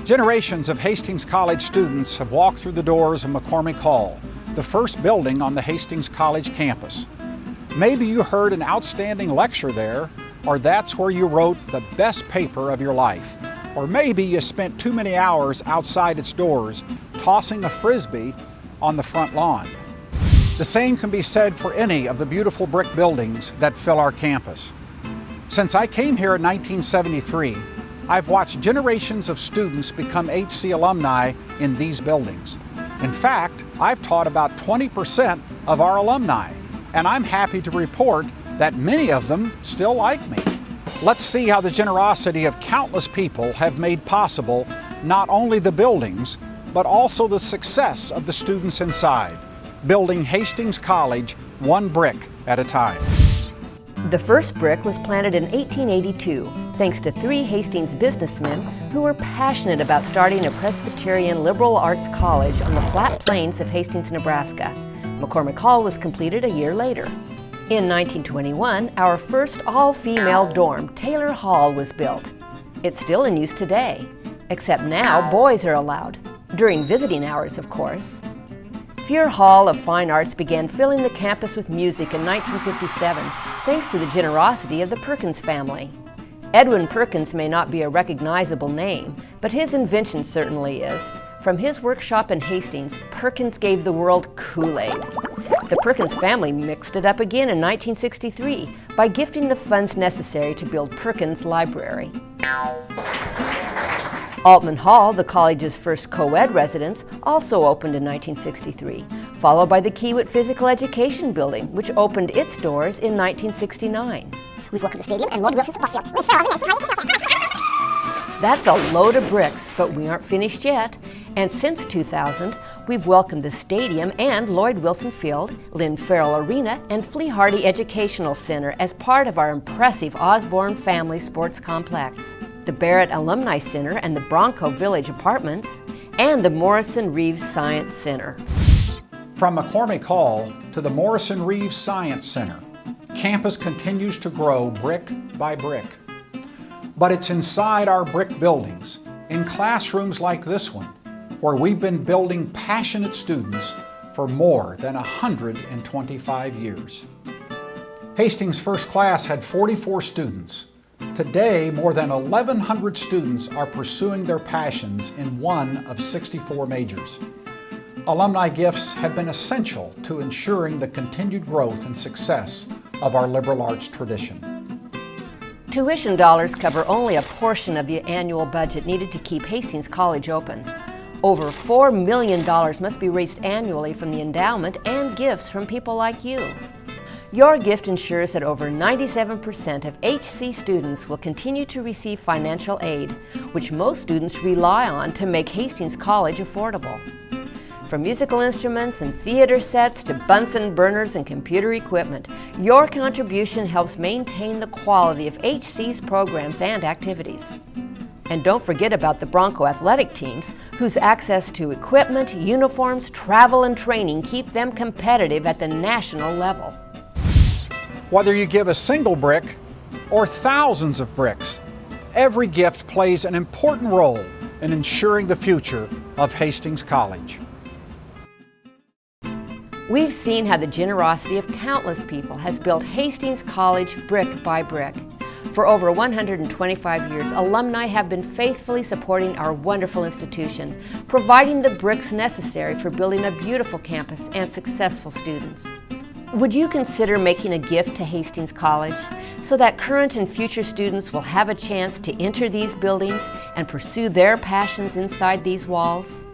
Generations of Hastings College students have walked through the doors of McCormick Hall, the first building on the Hastings College campus. Maybe you heard an outstanding lecture there, or that's where you wrote the best paper of your life. Or maybe you spent too many hours outside its doors tossing a frisbee on the front lawn. The same can be said for any of the beautiful brick buildings that fill our campus. Since I came here in 1973, I've watched generations of students become HC alumni in these buildings. In fact, I've taught about 20% of our alumni, and I'm happy to report that many of them still like me. Let's see how the generosity of countless people have made possible not only the buildings, but also the success of the students inside, building Hastings College one brick at a time. The first brick was planted in 1882, thanks to 3 Hastings businessmen who were passionate about starting a Presbyterian liberal arts college on the flat plains of Hastings, Nebraska. McCormick Hall was completed a year later. In 1921, our first all-female dorm, Taylor Hall, was built. It's still in use today, except now boys are allowed, during visiting hours, of course. Fuhr Hall of Fine Arts began filling the campus with music in 1957, thanks to the generosity of the Perkins family. Edwin Perkins may not be a recognizable name, but his invention certainly is. From his workshop in Hastings, Perkins gave the world Kool-Aid. The Perkins family mixed it up again in 1963 by gifting the funds necessary to build Perkins Library. Altman Hall, the college's first co-ed residence, also opened in 1963, followed by the Kiewit Physical Education Building, which opened its doors in 1969. We've welcomed the stadium and Lloyd Wilson's football field. That's a load of bricks, but we aren't finished yet. And since 2000, we've welcomed the stadium and Lloyd Wilson Field, Lynn Farrell Arena, and Flea Hardy Educational Center as part of our impressive Osborne Family Sports Complex, the Barrett Alumni Center and the Bronco Village Apartments, and the Morrison Reeves Science Center. From McCormick Hall to the Morrison Reeves Science Center, campus continues to grow brick by brick. But it's inside our brick buildings, in classrooms like this one, where we've been building passionate students for more than 125 years. Hastings First Class had 44 students. Today, more than 1,100 students are pursuing their passions in one of 64 majors. Alumni gifts have been essential to ensuring the continued growth and success of our liberal arts tradition. Tuition dollars cover only a portion of the annual budget needed to keep Hastings College open. Over $4 million must be raised annually from the endowment and gifts from people like you. Your gift ensures that over 97% of HC students will continue to receive financial aid, which most students rely on to make Hastings College affordable. From musical instruments and theater sets to Bunsen burners and computer equipment, your contribution helps maintain the quality of HC's programs and activities. And don't forget about the Bronco athletic teams, whose access to equipment, uniforms, travel, and training keep them competitive at the national level. Whether you give a single brick or thousands of bricks, every gift plays an important role in ensuring the future of Hastings College. We've seen how the generosity of countless people has built Hastings College brick by brick. For over 125 years, alumni have been faithfully supporting our wonderful institution, providing the bricks necessary for building a beautiful campus and successful students. Would you consider making a gift to Hastings College so that current and future students will have a chance to enter these buildings and pursue their passions inside these walls?